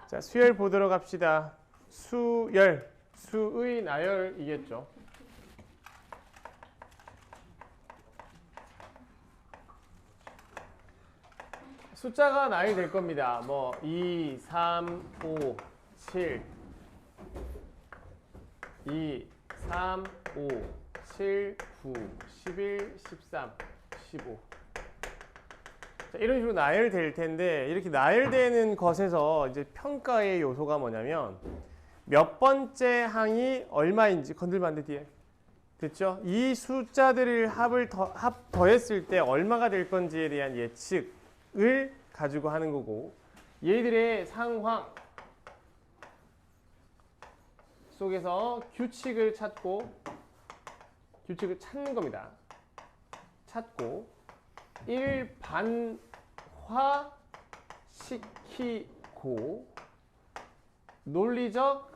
자, 수열 보도록 합시다. 수열, 수의 나열이겠죠. 숫자가 나열이 될 겁니다. 뭐 2, 3, 5, 7 2, 3, 5, 7, 9, 11, 13, 15 자, 이런 식으로 나열될 텐데 이렇게 나열되는 것에서 이제 평가의 요소가 뭐냐면 몇 번째 항이 얼마인지 건들면 안 돼 뒤에 됐죠? 이 숫자들을 합 더했을 때 얼마가 될 건지에 대한 예측을 가지고 하는 거고 얘들의 상황 속에서 규칙을 찾는 겁니다. 찾고 일반화시키고 논리적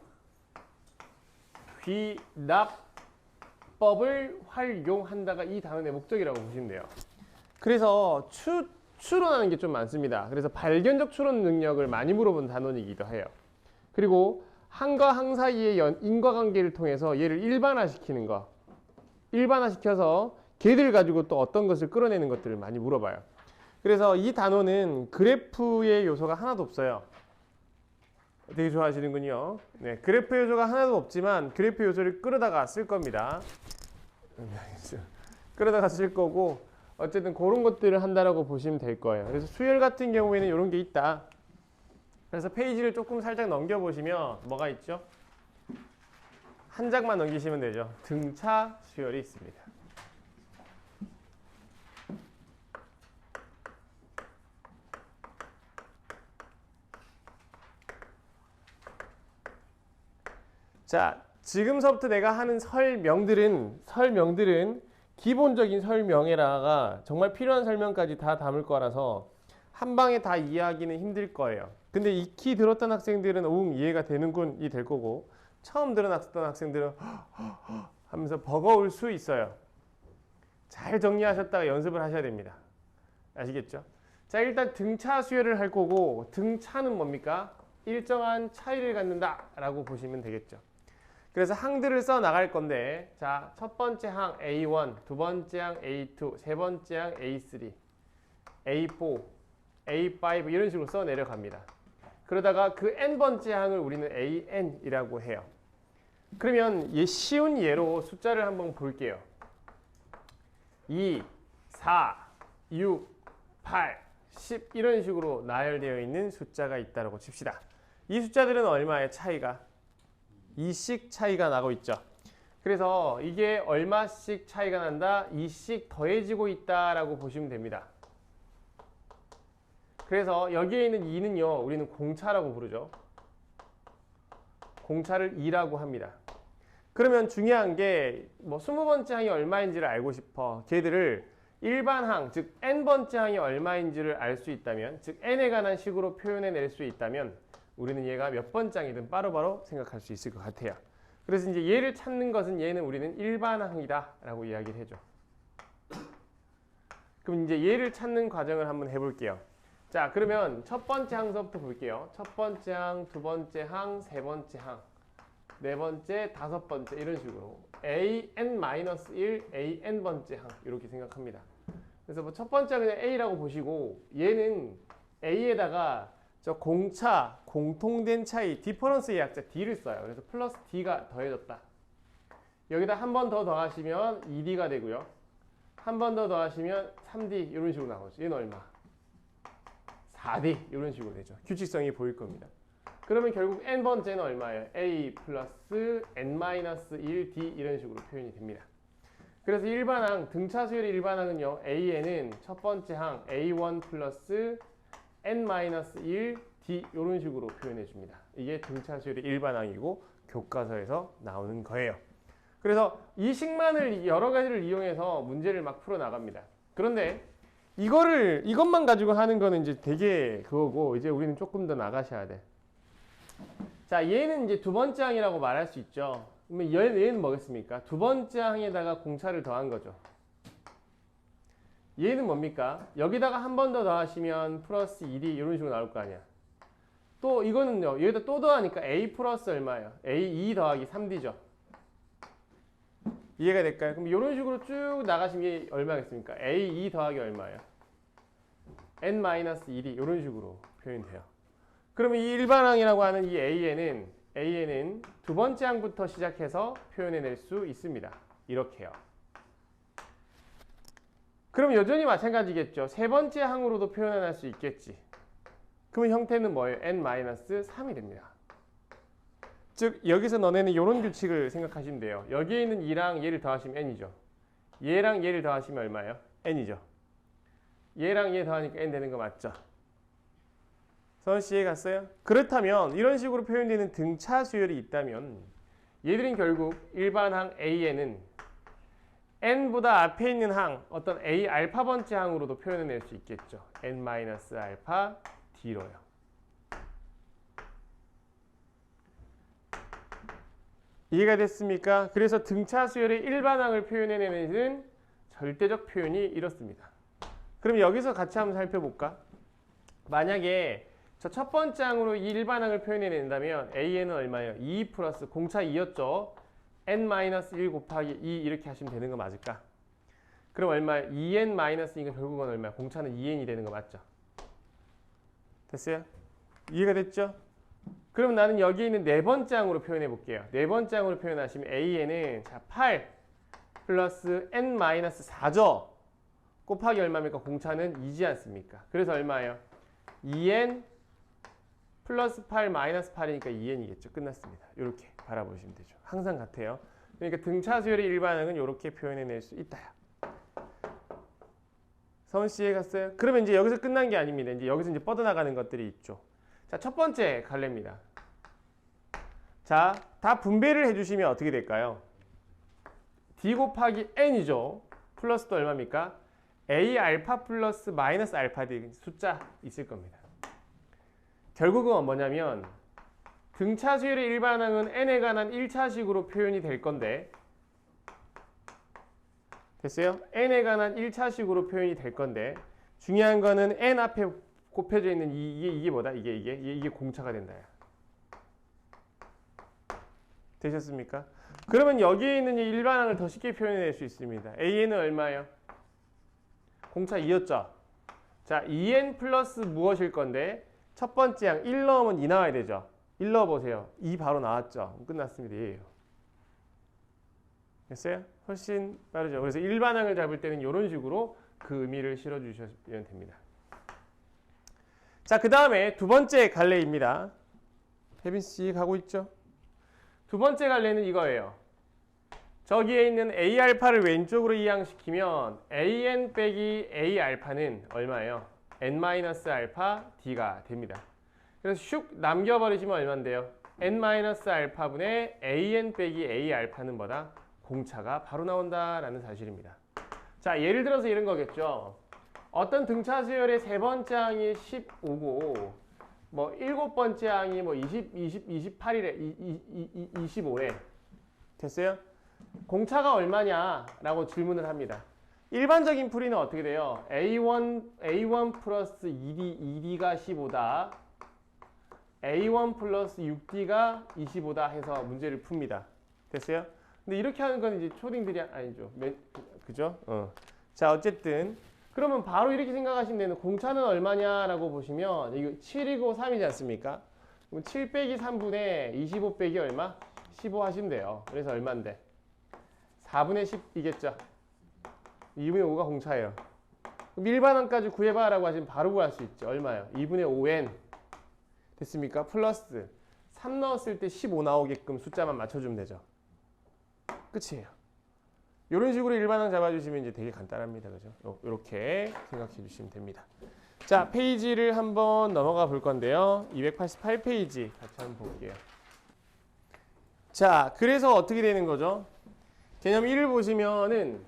귀납법을 활용한다가 이 단원의 목적이라고 보시면 돼요. 그래서 추론하는 게 좀 많습니다. 그래서 발견적 추론 능력을 많이 물어본 단원이기도 해요. 그리고 항과 항 사이의 인과관계를 통해서 얘를 일반화시키는 거. 일반화시켜서 걔들 가지고 또 어떤 것을 끌어내는 것들을 많이 물어봐요. 그래서 이 단원은 그래프의 요소가 하나도 없어요. 되게 좋아하시는군요. 네, 그래프 요소가 하나도 없지만 그래프 요소를 끌어다가 쓸 겁니다. 끌어다가 쓸 거고 어쨌든 그런 것들을 한다라고 보시면 될 거예요. 그래서 수열 같은 경우에는 이런 게 있다. 그래서 페이지를 조금 살짝 넘겨보시면 뭐가 있죠? 한 장만 넘기시면 되죠. 등차 수열이 있습니다. 자, 지금서부터 내가 하는 설명들은 기본적인 설명에다가 정말 필요한 설명까지 다 담을 거라서 한 방에 다 이해하기는 힘들 거예요. 근데 익히 들었던 학생들은 이해가 되는군이 될 거고 처음 들었던 학생들은 하면서 버거울 수 있어요. 잘 정리하셨다가 연습을 하셔야 됩니다. 아시겠죠? 자, 일단 등차 수열을 할 거고 등차는 뭡니까? 일정한 차이를 갖는다 라고 보시면 되겠죠. 그래서 항들을 써 나갈 건데 자, 첫 번째 항 A1, 두 번째 항 A2, 세 번째 항 A3, A4, A5 이런 식으로 써 내려갑니다. 그러다가 그 n번째 항을 우리는 AN이라고 해요. 그러면 쉬운 예로 숫자를 한번 볼게요. 2, 4, 6, 8, 10 이런 식으로 나열되어 있는 숫자가 있다고 칩시다. 이 숫자들은 얼마의 차이가? 2씩 차이가 나고 있죠. 그래서 이게 얼마씩 차이가 난다? 2씩 더해지고 있다라고 보시면 됩니다. 그래서 여기에 있는 2는요, 우리는 공차라고 부르죠. 공차를 2라고 합니다. 그러면 중요한 게 뭐 20번째 항이 얼마인지를 알고 싶어. 걔들을 일반항, 즉 n번째 항이 얼마인지를 알 수 있다면, 즉 n에 관한 식으로 표현해낼 수 있다면 우리는 얘가 몇 번째 항이든 바로바로 생각할 수 있을 것 같아요. 그래서 이제 얘를 찾는 것은 얘는 우리는 일반항이다 라고 이야기를 해줘. 그럼 이제 얘를 찾는 과정을 한번 해볼게요. 자, 그러면 첫 번째 항서부터 볼게요. 첫 번째 항, 두 번째 항, 세 번째 항, 네 번째, 다섯 번째 이런 식으로 an-1, an 번째 항 이렇게 생각합니다. 그래서 뭐 첫 번째 그냥 a라고 보시고 얘는 a에다가 저 공차, 공통된 차이, 디퍼런스의 약자 d를 써요. 그래서 플러스 d가 더해졌다. 여기다 한 번 더 더하시면 2d가 되고요. 한 번 더 더하시면 3d 이런 식으로 나오죠. 얘는 얼마? 4d 이런 식으로 되죠. 규칙성이 보일 겁니다. 그러면 결국 n번째는 얼마예요? a 플러스 n-1d 이런 식으로 표현이 됩니다. 그래서 일반항, 등차 수열의 일반항은요. a에는 첫 번째 항 a1 플러스 n-1d 이런 식으로 표현해 줍니다. 이게 등차 수열의 일반항이고 교과서에서 나오는 거예요. 그래서 이 식만을 여러 가지를 이용해서 문제를 막 풀어 나갑니다. 그런데 이것만 가지고 하는 거는 이제 되게 그거고 이제 우리는 조금 더 나가셔야 돼. 자, 얘는 이제 두 번째 항이라고 말할 수 있죠. 그러면 얘는 뭐겠습니까? 두 번째 항에다가 공차를 더한 거죠. 얘는 뭡니까? 여기다가 한 번 더 더하시면 플러스 2d 이런 식으로 나올 거 아니야. 또 이거는요. 여기다 또 더하니까 a 플러스 얼마예요? a 2 더하기 3d죠. 이해가 될까요? 그럼 이런 식으로 쭉 나가신 게 얼마겠습니까? a 2 더하기 얼마예요? n-1이 이런 식으로 표현이 돼요. 그러면 이 일반항이라고 하는 이 AN은 두 번째 항부터 시작해서 표현해낼 수 있습니다. 이렇게요. 그럼 여전히 마찬가지겠죠. 세 번째 항으로도 표현할 수 있겠지. 그러면 형태는 뭐예요? n-3이 됩니다. 즉 여기서 너네는 이런 규칙을 생각하시면 돼요. 여기에 있는 2랑 얘를 더하시면 n이죠. 얘랑 얘를 더하시면 얼마예요? n이죠. 얘랑 얘 더하니까 n 되는 거 맞죠? 서울씨 이해 갔어요? 그렇다면 이런 식으로 표현되는 등차 수열이 있다면 얘들은 결국 일반항 AN은 n보다 앞에 있는 항, 어떤 A 알파 번째 항으로도 표현해낼 수 있겠죠. n-알파 D로요. 이해가 됐습니까? 그래서 등차 수열의 일반항을 표현해내는 절대적 표현이 이렇습니다. 그럼 여기서 같이 한번 살펴볼까? 만약에 저 첫 번째 항으로 이 일반항을 표현해낸다면 AN은 얼마예요? 2 플러스 공차 2였죠? n-1 곱하기 2 이렇게 하시면 되는 거 맞을까? 그럼 얼마예요? 2n-2니까 결국은 얼마예요? 공차는 2n이 되는 거 맞죠? 됐어요? 이해가 됐죠? 그럼 나는 여기 있는 네 번째 항으로 표현해 볼게요. 네 번째 항으로 표현하시면 AN은 자, 8 플러스 n-4죠? 곱하기 얼마입니까? 공차는 2지 않습니까? 그래서 얼마예요? 2n 플러스 8 마이너스 8이니까 2n이겠죠. 끝났습니다. 이렇게 바라보시면 되죠. 항상 같아요. 그러니까 등차 수열의 일반항은 이렇게 표현해낼 수 있다. 서은씨 이해 갔어요? 그러면 이제 여기서 끝난 게 아닙니다. 이제 여기서 이제 뻗어나가는 것들이 있죠. 자, 첫 번째 갈래입니다. 자, 다 분배를 해주시면 어떻게 될까요? d 곱하기 n이죠. 플러스 또 얼마입니까? a 알파 플러스 마이너스 알파 d 숫자 있을 겁니다. 결국은 뭐냐면 등차 수열의 일반항은 n에 관한 1차식으로 표현이 될 건데 됐어요? n에 관한 1차식으로 표현이 될 건데 중요한 거는 n 앞에 곱해져 있는 이게 뭐다? 이게 공차가 된다. 되셨습니까? 그러면 여기에 있는 이 일반항을 더 쉽게 표현해낼 수 있습니다. AN은 얼마예요? 공차 2였죠? 자, 2n 플러스 무엇일 건데 첫 번째 항 1 넣으면 2 나와야 되죠? 1 넣어보세요. 2 바로 나왔죠? 끝났습니다. 얘예요. 됐어요? 훨씬 빠르죠? 그래서 일반항을 잡을 때는 이런 식으로 그 의미를 실어주시면 됩니다. 자, 그 다음에 두 번째 갈래입니다. 혜빈씨 가고 있죠? 두 번째 갈래는 이거예요. 저기에 있는 A알파를 왼쪽으로 이항시키면 AN 빼기 A알파는 얼마예요? n-알파 D가 됩니다. 그래서 슉 남겨버리시면 얼마인데요? n-알파분의 AN 빼기 A알파는 뭐다? 공차가 바로 나온다라는 사실입니다. 자, 예를 들어서 이런 거겠죠. 어떤 등차 수열의 세 번째 항이 15고 뭐 일곱 번째 항이 뭐 28이래 25래. 됐어요? 공차가 얼마냐라고 질문을 합니다. 일반적인 풀이는 어떻게 돼요? A1 플러스 2D가 15다. A1 플러스 6D가 25다 해서 문제를 풉니다. 됐어요? 근데 이렇게 하는 건 이제 초딩들이 아니죠. 그죠? 자, 어쨌든 그러면 바로 이렇게 생각하시면 되는 공차는 얼마냐라고 보시면 이거 7이고 3이지 않습니까? 그럼 7 빼기 3분의 25 빼기 얼마? 15 하시면 돼요. 그래서 얼마인데? 4분의 10이겠죠? 2분의 5가 공차예요. 그럼 일반항까지 구해봐라고 하시면 바로 구할 수 있죠. 얼마예요? 2분의 5n 됐습니까? 플러스 3 넣었을 때 15 나오게끔 숫자만 맞춰주면 되죠. 끝이에요. 이런 식으로 일반항 잡아주시면 이제 되게 간단합니다. 그죠? 이렇게 생각해 주시면 됩니다. 자, 페이지를 한번 넘어가 볼 건데요. 288페이지 같이 한번 볼게요. 자, 그래서 어떻게 되는 거죠? 개념 1을 보시면은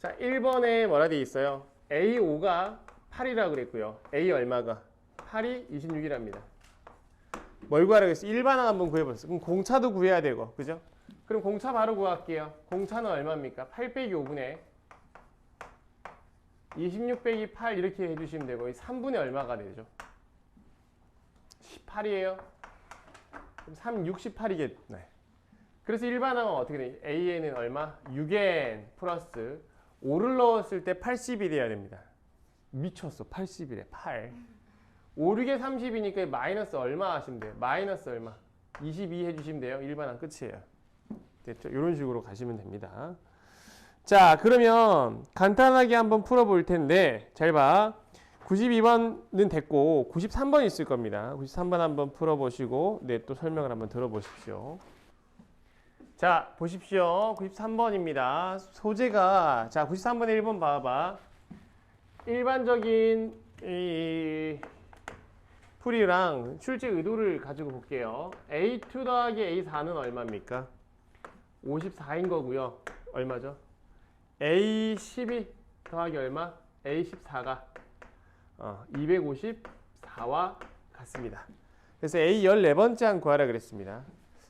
자, 1번에 뭐라 돼 있어요? A5가 8이라고 그랬고요. A 얼마가? 8이 26이랍니다. 뭘 구하라고 했어요? 일반항 한번 구해봤어요. 그럼 공차도 구해야 되고, 그죠? 그럼 공차 바로 구할게요. 공차는 얼마입니까? 8 빼기 5분의 26 빼기 8 이렇게 해주시면 되고 3분의 얼마가 되죠? 18이에요. 그럼 3, 68이겠네. 그래서 일반항은 어떻게 돼? AN은 얼마? 6N 플러스 5를 넣었을 때 80이 돼야 됩니다. 미쳤어. 80이래. 8. 5, 6에 30이니까 마이너스 얼마 하시면 돼요? 마이너스 얼마? 22 해주시면 돼요. 일반항 끝이에요. 됐죠? 이런 식으로 가시면 됩니다. 자, 그러면 간단하게 한번 풀어볼 텐데 잘 봐. 92번은 됐고 93번 있을 겁니다. 93번 한번 풀어보시고 네, 또 설명을 한번 들어보십시오. 자, 보십시오. 93번입니다. 소재가 자, 93번에 1번 봐봐. 일반적인 이 풀이랑 출제 의도를 가지고 볼게요. A2 더하기 A4는 얼마입니까? 54인 거고요. 얼마죠? A12 더하기 얼마? A14가 254와 같습니다. 그래서 A 14번째 항 구하라 그랬습니다.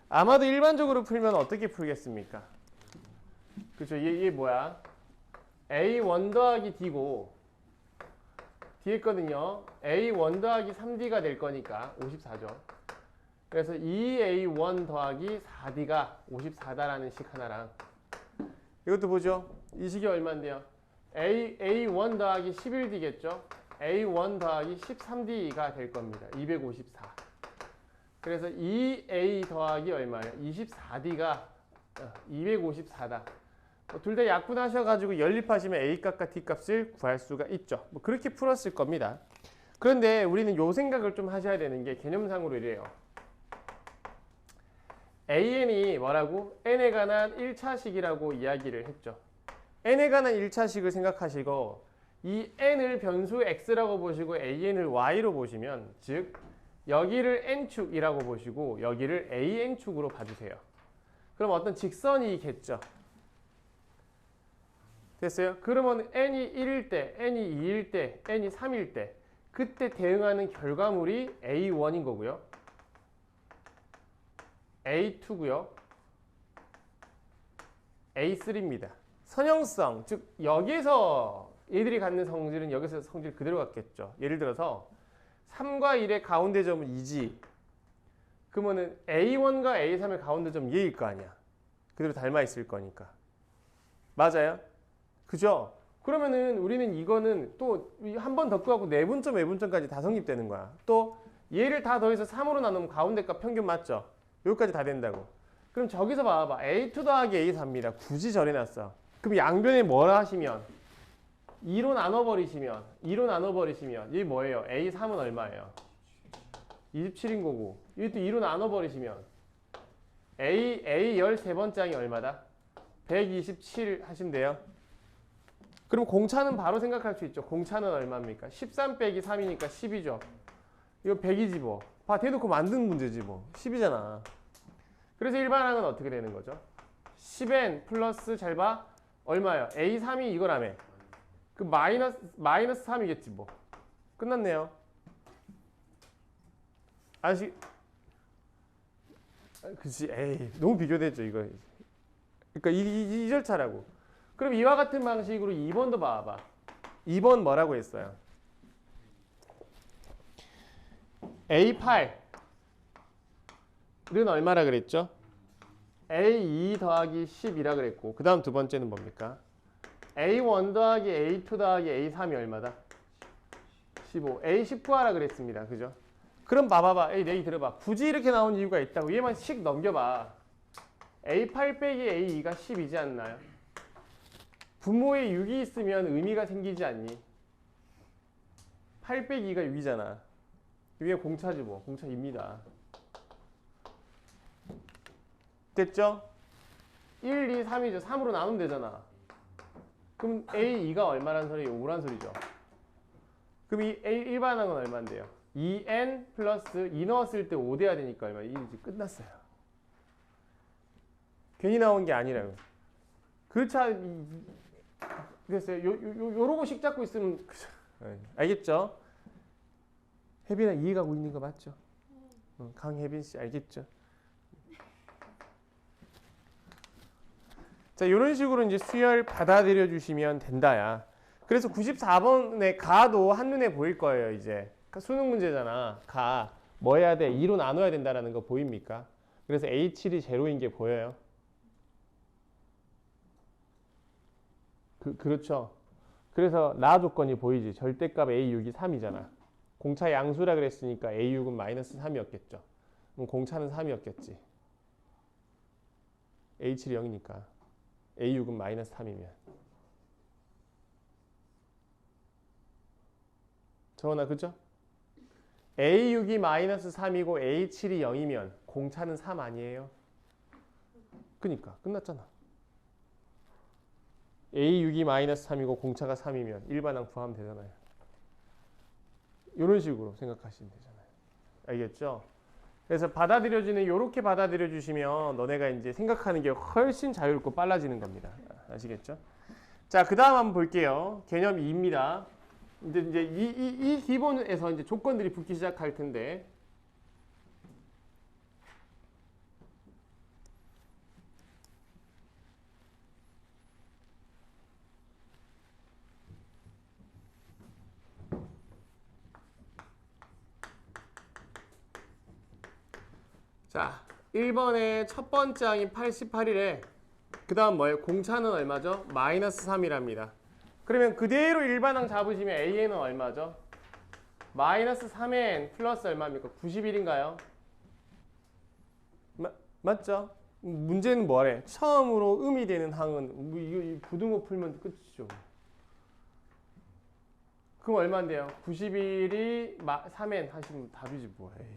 아마도 일반적으로 풀면 어떻게 풀겠습니까? 그렇죠. 얘 뭐야? A1 더하기 D고 D 했거든요. A1 더하기 3D가 될 거니까 54죠. 그래서 2A1 더하기 4D가 54다라는 식 하나랑 이것도 보죠. 이 식이 얼마인데요? A1 더하기 11D겠죠? A1 더하기 13D가 될 겁니다. 254. 그래서 2A 더하기 얼마예요? 24D가 254다. 둘 다 약분하셔가지고 연립하시면 A 값과 D 값을 구할 수가 있죠. 뭐 그렇게 풀었을 겁니다. 그런데 우리는 요 생각을 좀 하셔야 되는 게 개념상으로 이래요. AN이 뭐라고? N에 관한 1차식이라고 이야기를 했죠. N에 관한 1차식을 생각하시고 이 N을 변수 X라고 보시고 AN을 Y로 보시면 즉 여기를 N축이라고 보시고 여기를 AN축으로 봐주세요. 그럼 어떤 직선이겠죠. 됐어요? 그러면 N이 1일 때, N이 2일 때, N이 3일 때 그때 대응하는 결과물이 A1인 거고요. A2고요. A3입니다. 선형성, 즉 여기서 얘들이 갖는 성질은 여기서 성질 그대로 갖겠죠. 예를 들어서 3과 1의 가운데 점은 2지. 그러면은 A1과 A3의 가운데 점 얘일 거 아니야. 그대로 닮아 있을 거니까. 맞아요? 그죠? 그러면은 우리는 이거는 또 한 번 더 구하고 내분점, 외분점까지 다 성립되는 거야. 또 얘를 다 더해서 3으로 나누면 가운데 값 평균 맞죠? 여기까지 다 된다고. 그럼 저기서 봐봐. A2 더하기 A3입니다. 굳이 저래놨어. 그럼 양변에 뭐라 하시면 2로 나눠버리시면 이게 뭐예요? A3은 얼마예요? 27인 거고 이것도 2로 나눠버리시면 A 13번째 항이 얼마다? 127 하신대요. 그럼 공차는 바로 생각할 수 있죠. 공차는 얼마입니까? 13 빼기 3이니까 10이죠. 이거 100이지 뭐. 봐, 대놓고 만든 문제지 뭐. 10이잖아. 그래서 일반항은 어떻게 되는 거죠? 10n 플러스 잘 봐. 얼마예요? A3이 이거라며. 그 마이너스 3이겠지 뭐. 끝났네요. 그치. 에이, 너무 비교되죠 이거. 그러니까 이 절차라고. 그럼 이와 같은 방식으로 2번도 봐봐. 2번 뭐라고 했어요? A8은 얼마라 그랬죠? A2 더하기 10이라 그랬고 그 다음 두 번째는 뭡니까? A1 더하기 A2 더하기 A3이 얼마다? 15. A19 하라 그랬습니다. 그죠? 그럼 봐봐봐. 내 얘기 들어봐. 굳이 이렇게 나온 이유가 있다고. 얘만 씩 넘겨봐. A8 빼기 A2가 10이지 않나요? 분모에 6이 있으면 의미가 생기지 않니? 8 빼기 2가 6이잖아. 이게 공차지 뭐. 공차입니다. 됐죠? 1, 2, 3이죠. 3으로 나누면 되잖아. 그럼 A2가 얼마란 소리예요? 5란 소리죠. 그럼 이 A 일반항은 얼마인데요? 2n 플러스 2 넣었을 때 5 돼야 되니까 얼마? 1이지. 끝났어요. 괜히 나온 게 아니라고. 그렇지 됐어요. 요러고 식 잡고 있으면 알겠죠? 혜빈아 이해가고 있는 거 맞죠? 강혜빈 씨 알겠죠? 자, 이런 식으로 이제 수열 받아들여 주시면 된다야. 그래서 94번에 가도 한눈에 보일 거예요, 이제. 수능 문제잖아. 가. 뭐 해야 돼? 2로 나눠야 된다는 거 보입니까? 그래서 A7이 제로인 게 보여요. 그렇죠. 그래서 나 조건이 보이지. 절대값 A6이 3이잖아. 공차 양수라 그랬으니까 A6은 마이너스 3이었겠죠. 그럼 공차는 3이었겠지. A7이 0이니까. A6은 마이너스 3이면. 저거나 그죠? A6이 마이너스 3이고 A7이 0이면 공차는 3 아니에요? 그니까 끝났잖아. A6이 마이너스 3이고 공차가 3이면 일반항 구하면 되잖아요. 이런 식으로 생각하시면 되잖아요. 알겠죠? 그래서 받아들여지는 이렇게 받아들여 주시면 너네가 이제 생각하는 게 훨씬 자유롭고 빨라지는 겁니다. 아시겠죠? 자, 그 다음 한번 볼게요. 개념 2입니다. 이제 이 기본에서 이제 조건들이 붙기 시작할 텐데. 자, 1번의 첫 번째 항이 88이래. 그 다음 뭐예요? 공차는 얼마죠? 마이너스 3이랍니다. 그러면 그대로 일반항 잡으시면 AN은 얼마죠? 마이너스 3n 플러스 얼마입니까? 91인가요? 맞죠? 문제는 뭐래? 처음으로 음이 되는 항은 이거 부등호 풀면 끝이죠. 그럼 얼마인데요? 91이 3n 하시면 답이지 뭐. 에이.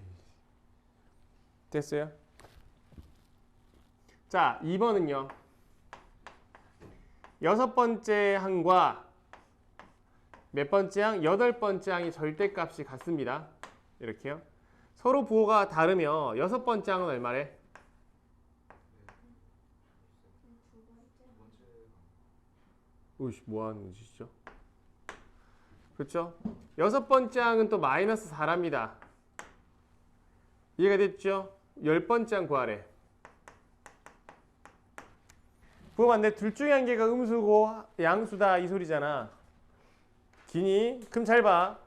됐어요? 자, 2번은요. 여섯 번째 항과 몇 번째 항? 여덟 번째 항이 절대값이 같습니다. 이렇게요. 서로 부호가 다르면 여섯 번째 항은 얼마래? 오이씨, 뭐 하는 짓이죠? 그렇죠? 여섯 번째 항은 또 마이너스 4랍니다. 이해가 됐죠? 열 번째 항 구하래. 부호 맞네. 둘 중에 한 개가 음수고 양수다 이 소리잖아. 기니? 그럼 잘 봐.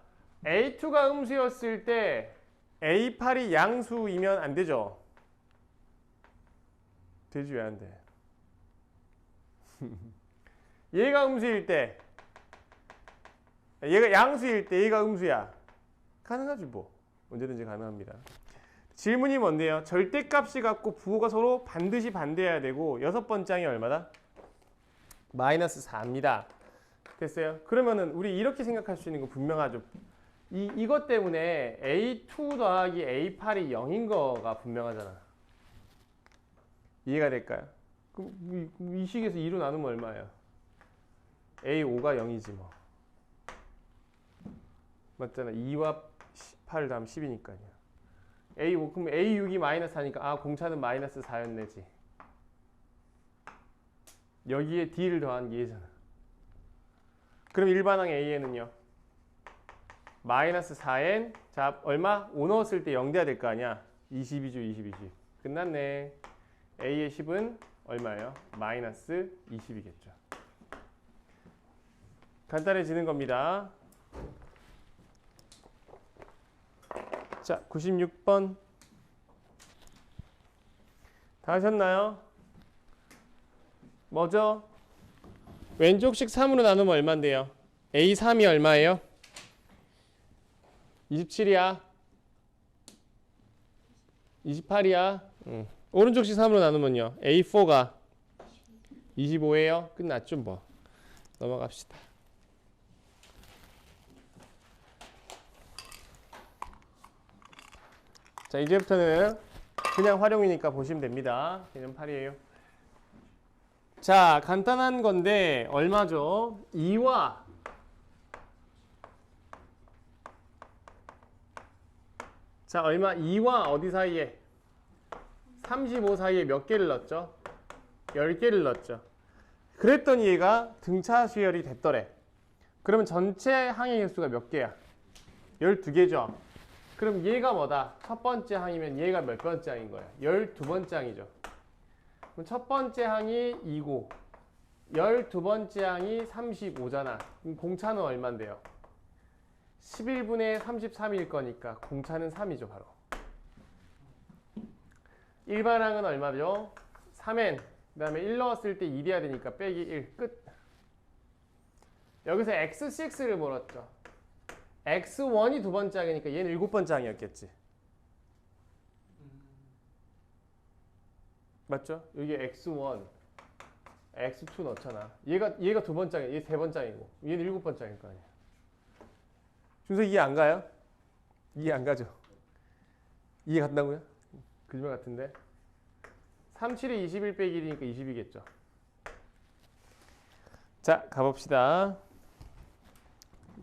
A2가 음수였을 때 A8이 양수이면 안 되죠? 되지 왜 안 돼? 얘가 음수일 때 얘가 양수일 때 얘가 음수야. 가능하지 뭐. 언제든지 가능합니다. 질문이 뭔데요? 절대값이 같고 부호가 서로 반드시 반대해야 되고 여섯 번째 항이 얼마다? 마이너스 4입니다. 됐어요? 그러면은 우리 이렇게 생각할 수 있는 거 분명하죠. 이것 때문에 A2 더하기 A8이 0인 거가 분명하잖아. 이해가 될까요? 그럼 이 식에서 2로 나누면 얼마예요? A5가 0이지 뭐. 맞잖아. 2와 8 다음 10이니까요. A5, 그럼 A6이 마이너스 4니까 아 공차는 마이너스 4였네지. 여기에 D를 더한 게 얘잖아. 그럼 일반항 AN은요? 마이너스 4n 자 얼마? 5 넣었을 때 0 돼야 될 거 아니야? 22죠 20. 끝났네. A의 10은 얼마예요? 마이너스 20이겠죠. 간단해지는 겁니다. 자, 96번. 다 하셨나요? 뭐죠? 왼쪽식 3으로 나누면 얼마인데요? A3이 얼마예요? 27이야. 28이야. 오른쪽식 3으로 나누면요. A4가 25예요. 끝났죠 뭐. 넘어갑시다. 자, 이제부터는 그냥 활용이니까 보시면 됩니다. 개념 8이에요. 자, 간단한 건데 얼마죠? 2와 자, 얼마? 2와 어디 사이에? 35 사이에 몇 개를 넣었죠? 10개를 넣었죠. 그랬더니 얘가 등차 수열이 됐더래. 그러면 전체 항의 개수가 몇 개야? 12개죠. 그럼 얘가 뭐다? 첫 번째 항이면 얘가 몇 번째 항인 거야? 12번째 항이죠. 그럼 첫 번째 항이 2고 12번째 항이 35잖아. 그럼 공차는 얼만데요? 11분의 33일 거니까 공차는 3이죠, 바로. 일반항은 얼마죠? 3n. 그 다음에 1 넣었을 때 1이야 되니까 빼기 1. 끝. 여기서 x6를 물었죠. x1이 두 번째 항이니까 얘는 7번째 항이었겠지. 맞죠? 여기 x1, x2 넣잖아. 얘가 두 번째 항이야. 얘 세 번째 항이고. 얘는 7번째 항일 거 아니야. 준석 이해 안 가요? 이해 안 가죠? 이해 간다고요? 거짓말 같은데. 37에 21 빼기 1이니까 20이겠죠. 자, 가봅시다.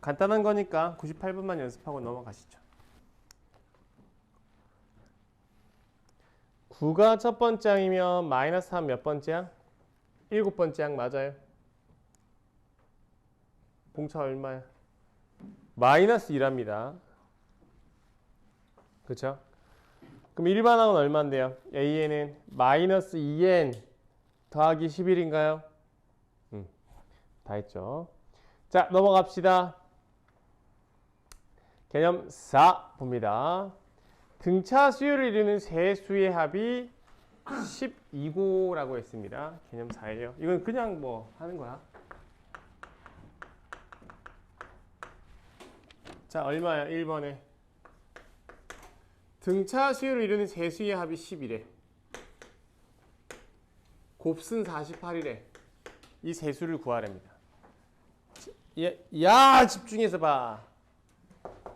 간단한 거니까 98분만 연습하고 넘어가시죠. 9가 첫 번째 항이면 마이너스 3 몇 번째 항? 7번째 항 맞아요. 공차 얼마야? 마이너스 2랍니다. 그쵸? 그럼 일반항은 얼마인데요? AN은 마이너스 2n 더하기 11인가요? 다 했죠. 자, 넘어갑시다. 개념 4 봅니다. 등차 수열을 이루는 세 수의 합이 12고라고 했습니다. 개념 4예요. 이건 그냥 뭐 하는 거야. 자, 얼마야? 1번에. 등차 수열을 이루는 세 수의 합이 10이래. 곱순 48이래. 이 세 수를 구하랍니다. 야, 집중해서 봐.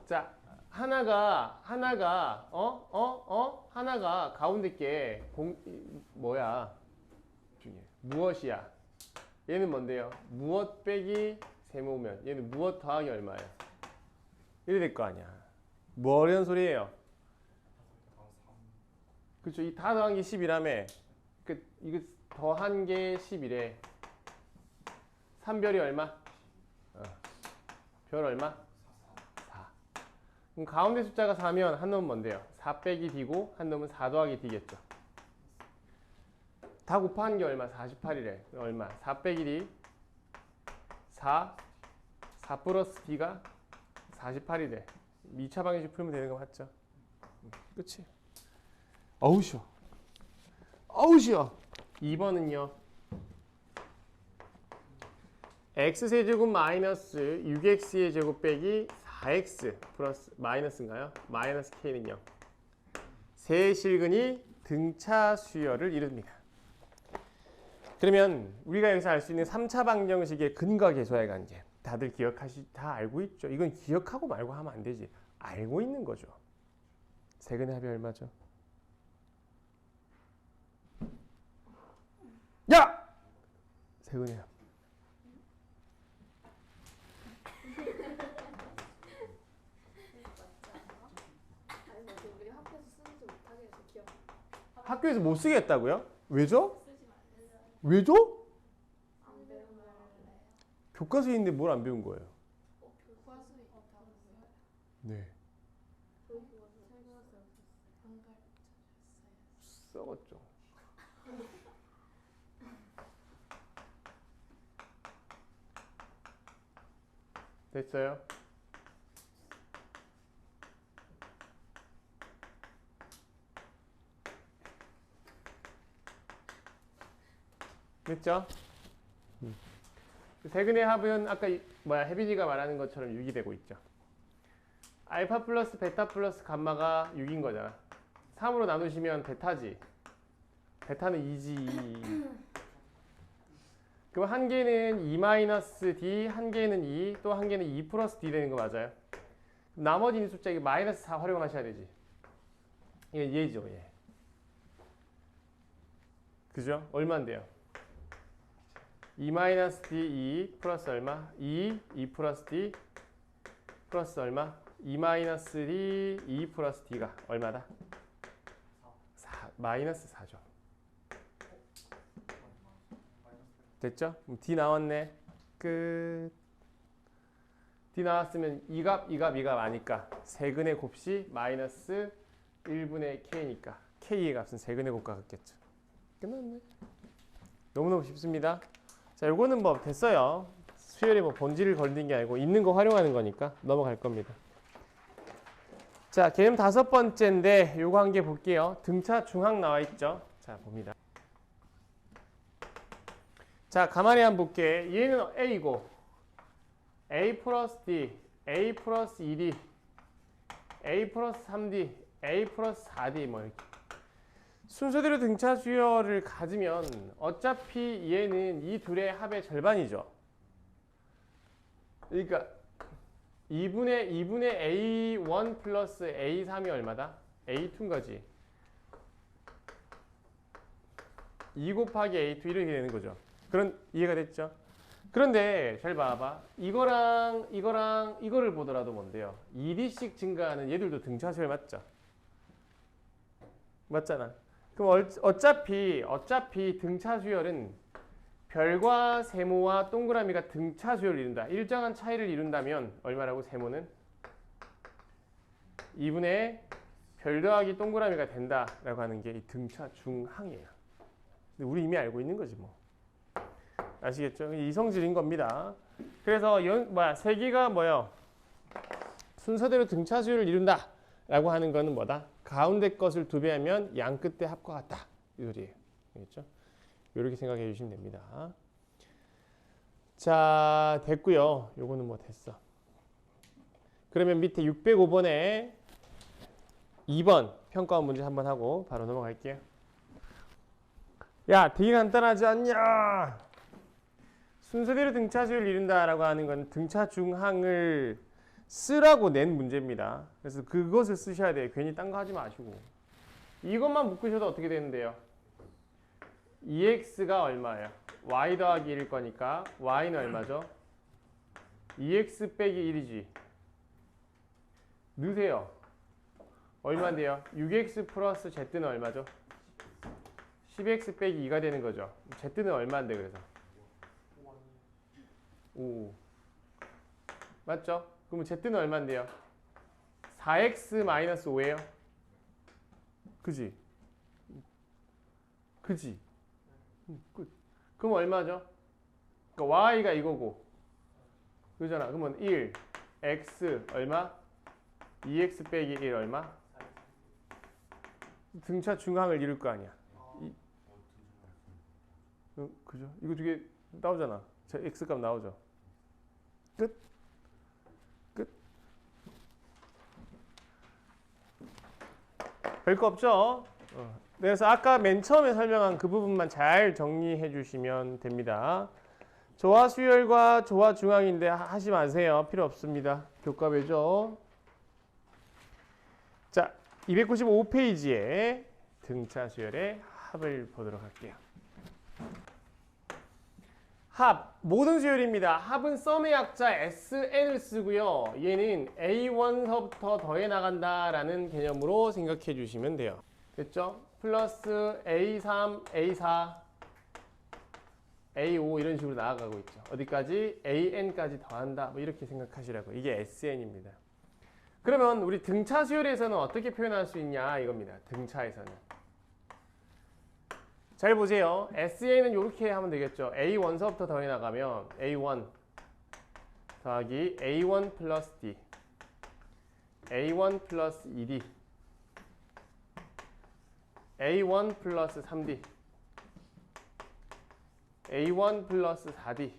자, 하나가 가운데 게 뭐야? 무엇이야? 얘는 뭔데요? 무엇 빼기 세모면 얘는 무엇 더하기 얼마야? 이래 될 거 아니야. 뭐 어려운 소리예요? 그렇죠. 이 다 더한 게 10이라며. 이거 더한 게 10이래. 3별이 얼마? 별 얼마? 4. 그럼 가운데 숫자가 4면 한 놈은 뭔데요? 4 빼기 D고 한 놈은 4 더하기 D겠죠. 다 곱한 게 얼마? 48이래. 얼마? 4 빼기 D 4 플러스 D가 48이래. 2차 방정식 풀면 되는 거 맞죠? 그치? 어우 쉬워. 어우 쉬워. 2번은요. x세제곱 마이너스 6x의 제곱 빼기 4x 플러스 마이너스인가요? 마이너스 k는요. 세 실근이 등차 수열을 이룹니다. 그러면 우리가 여기서 알 수 있는 3차 방정식의 근과 계수와의 관계 다들 다 알고 있죠? 이건 기억하고 말고 하면 안 되지. 알고 있는 거죠. 세근의 합이 얼마죠? 야! 세근의 합. 학교에서 못 쓰겠다고요? 왜죠? 왜죠? 교과서에 있는데 뭘 안 배운 거예요? 네. 썩었죠. 됐어요? 됐죠? 세근의 합은 아까 혜빈이가 말하는 것처럼 6이 되고 있죠. 알파 플러스 베타 플러스 감마가 6인 거잖아. 3으로 나누시면 베타지. 베타는 2지. 그럼 한 개는 2-D, 한 개는 2, 또 한 개는 2 플러스 D 되는 거 맞아요? 나머지 있는 숫자 이게 마이너스 4 활용하셔야 되지. 이게 얘죠, 얘. 그죠? 얼마인데요? 2-D 2 플러스 얼마? 2 플러스 D 플러스 얼마? 2-D 2 플러스 D가 얼마다? 4, 마이너스 4죠. 됐죠? D 나왔네. 끝. D 나왔으면 이 값 아니까 세근의 곱이 마이너스 1분의 K니까 K의 값은 세근의 곱과 같겠죠. 끝났네. 너무너무 쉽습니다. 자, 요거는 뭐 됐어요. 수열이 뭐 본질을 걸리는 게 아니고 있는 거 활용하는 거니까 넘어갈 겁니다. 자, 개념 5번째인데 요거 한 개 볼게요. 등차 중항 나와 있죠. 자, 봅니다. 자, 가만히 한번 볼게. 얘는 A고 A 플러스 D, A 플러스 2D, A 플러스 3D, A 플러스 4D 뭐 이렇게 순서대로 등차 수열을 가지면 어차피 얘는 이 둘의 합의 절반이죠. 그러니까 2분의 A1 플러스 A3이 얼마다? A2인 거지. 2 곱하기 A2 이렇게 되는 거죠. 그런 이해가 됐죠? 그런데 잘 봐봐. 이거랑 이거를 보더라도 뭔데요? 2D씩 증가하는 얘들도 등차 수열 맞죠? 맞잖아. 그럼 어차피 등차 수열은 별과 세모와 동그라미가 등차 수열을 이룬다. 일정한 차이를 이룬다면 얼마라고? 세모는 2분의 별 더하기 동그라미가 된다라고 하는 게 이 등차 중항이에요. 근데 우리 이미 알고 있는 거지 뭐. 아시겠죠? 이성질인 겁니다. 그래서 세 개가 뭐요? 순서대로 등차 수열을 이룬다라고 하는 거는 뭐다? 가운데 것을 2배 하면 양 끝의 합과 같다. 이 소리예요. 알겠죠? 이렇게 생각해 주시면 됩니다. 자, 됐고요. 요거는 뭐 됐어. 그러면 밑에 605번에 2번 평가원 문제 한번 하고 바로 넘어갈게요. 야, 되게 간단하지 않냐? 순서대로 등차 수열을 이룬다라고 하는 건 등차 중항을 쓰라고 낸 문제입니다. 그래서 그것을 쓰셔야 돼요. 괜히 딴 거 하지 마시고. 이것만 묶으셔도 어떻게 되는데요? 2x가 얼마예요? y 더하기 1일 거니까 y는 얼마죠? 2x 빼기 1이지. 넣으세요. 얼마인데요? 6x 플러스 z는 얼마죠? 10x 빼기 2가 되는 거죠. z는 얼마인데 그래서? 5. 맞죠? 그러면 z는 얼마인데요? 4x 마이너스 5예요. 그지? 그지? 끝. 그럼 얼마죠? 그러니까 y가 이거고. 그잖아. 그러면 1, x 얼마? 2x 빼기 1 얼마? 등차 중항을 이룰 거 아니야. 그죠? 이거 두 개 나오잖아. x값 나오죠. 끝. 끝. 별거 없죠? 그래서 아까 맨 처음에 설명한 그 부분만 잘 정리해 주시면 됩니다. 조화 수열과 조화 중항인데 하지 마세요. 필요 없습니다. 교과배죠. 자, 295페이지에 등차 수열의 합을 보도록 할게요. 합, 모든 수열입니다. 합은 썸의 약자 SN을 쓰고요. 얘는 A1서부터 더해 나간다라는 개념으로 생각해 주시면 돼요. 됐죠? 플러스 A3, A4, A5 이런 식으로 나아가고 있죠. 어디까지? AN까지 더한다. 뭐 이렇게 생각하시라고. 이게 SN입니다. 그러면 우리 등차 수열에서는 어떻게 표현할 수 있냐 이겁니다. 등차에서는. 잘 보세요. SN은 이렇게 하면 되겠죠. A1서부터 더해 나가면 A1 더하기 A1 플러스 D A1 플러스 2D A1 플러스 3D A1 플러스 4D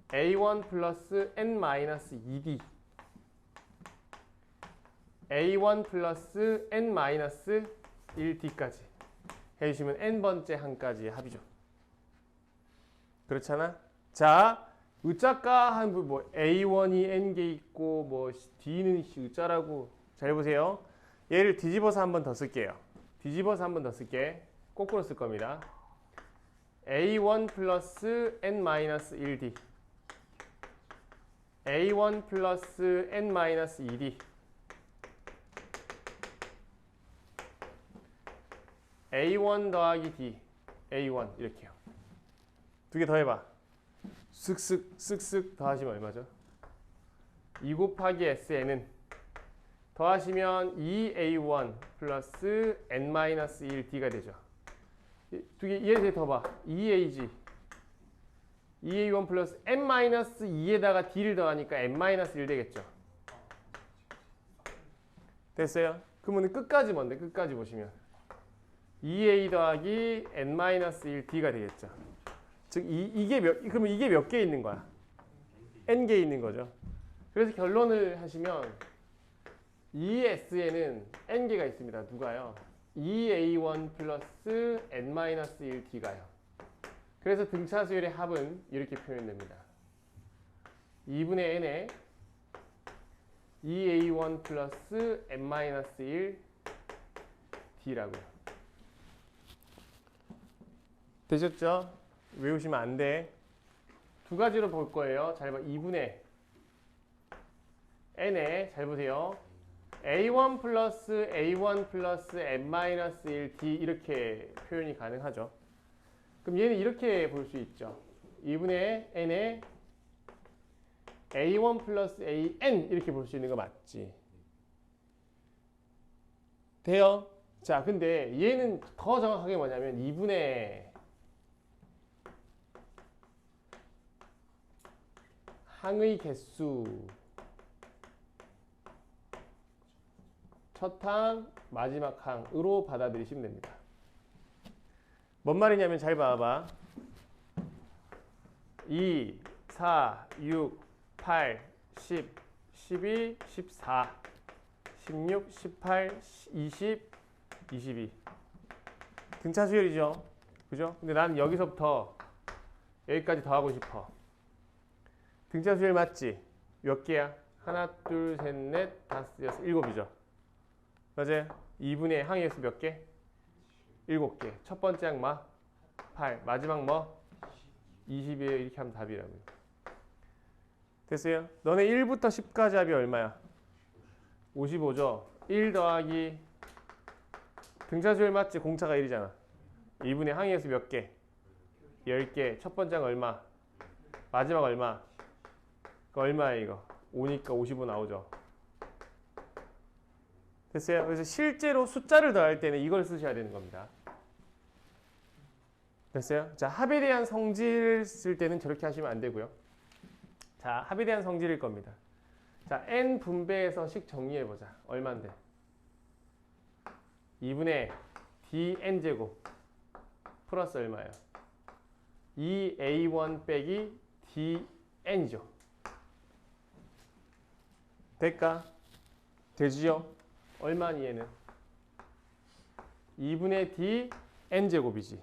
A1 플러스 N-2D A1 플러스 N-1D까지 해주시면 N번째 항까지의 합이죠. 그렇잖아? 자, 의자가 한 뭐 A1이 N개 있고 뭐 D는 의자라고 잘 보세요. 얘를 뒤집어서 한 번 더 쓸게요. 뒤집어서 한 번 더 쓸게. 거꾸로 쓸 겁니다. A1 플러스 N-1D A1 플러스 N-2D A1 더하기 D A1 이렇게요. 두 개 더 해봐. 쓱쓱 더하시면 얼마죠? 2 곱하기 SN은 더하시면 2A1 플러스 N-1D가 되죠. 두 개, 얘 더 봐. 2AG. 2A1 플러스 n-2에다가 d를 더하니까 n-1 되겠죠. 됐어요? 그러면 끝까지 뭔데? 끝까지 보시면 2A 더하기 n-1 d가 되겠죠. 즉 그러면 이게 몇 개 있는 거야? n개 있는 거죠. 그래서 결론을 하시면 이 S에는 n개가 있습니다. 누가요? 2A1 플러스 n-1 d가요. 그래서 등차 수열의 합은 이렇게 표현됩니다. 2분의 n에 2a1 플러스 n-1 d라고요. 되셨죠? 외우시면 안 돼. 두 가지로 볼 거예요. 잘 봐. 2분의 n에 잘 보세요. a1 플러스 a1 플러스 n-1 d 이렇게 표현이 가능하죠. 그럼 얘는 이렇게 볼 수 있죠. 2분의 n에 a1 플러스 an 이렇게 볼 수 있는 거 맞지? 돼요? 자, 근데 얘는 더 정확하게 뭐냐면 2분의 항의 개수 첫 항, 마지막 항으로 받아들이시면 됩니다. 뭔 말이냐면 잘 봐봐. 2, 4, 6, 8, 10, 12, 14, 16, 18, 20, 22. 등차 수열이죠. 그죠? 근데 나는 여기서부터 여기까지 더 하고 싶어. 등차 수열 맞지? 몇 개야? 하나, 둘, 셋, 넷, 다섯, 여섯, 일곱이죠. 맞아요? 2분의 항의 수 몇 개? 7개. 첫 번째 항 8. 마지막 20이에요. 이렇게 하면 답이라고요. 됐어요? 너네 1부터 10까지 합이 얼마야? 55죠? 1 더하기 등차 수열 맞지? 공차가 1이잖아. 2분의 항의 수 몇 개? 10개. 첫 번째 항 얼마? 마지막 얼마? 그 얼마야 이거? 5니까 55 나오죠? 됐어요? 그래서 실제로 숫자를 더할 때는 이걸 쓰셔야 되는 겁니다. 됐어요? 자, 합에 대한 성질을 쓸 때는 저렇게 하시면 안 되고요. 자, 합에 대한 성질일 겁니다. 자, n 분배해서 식 정리해보자. 얼만데? 2분의 dn제곱 플러스 얼마예요? 2a1 빼기 dn이죠. 될까? 되지요? 얼마니 얘는? 2분의 d n제곱이지.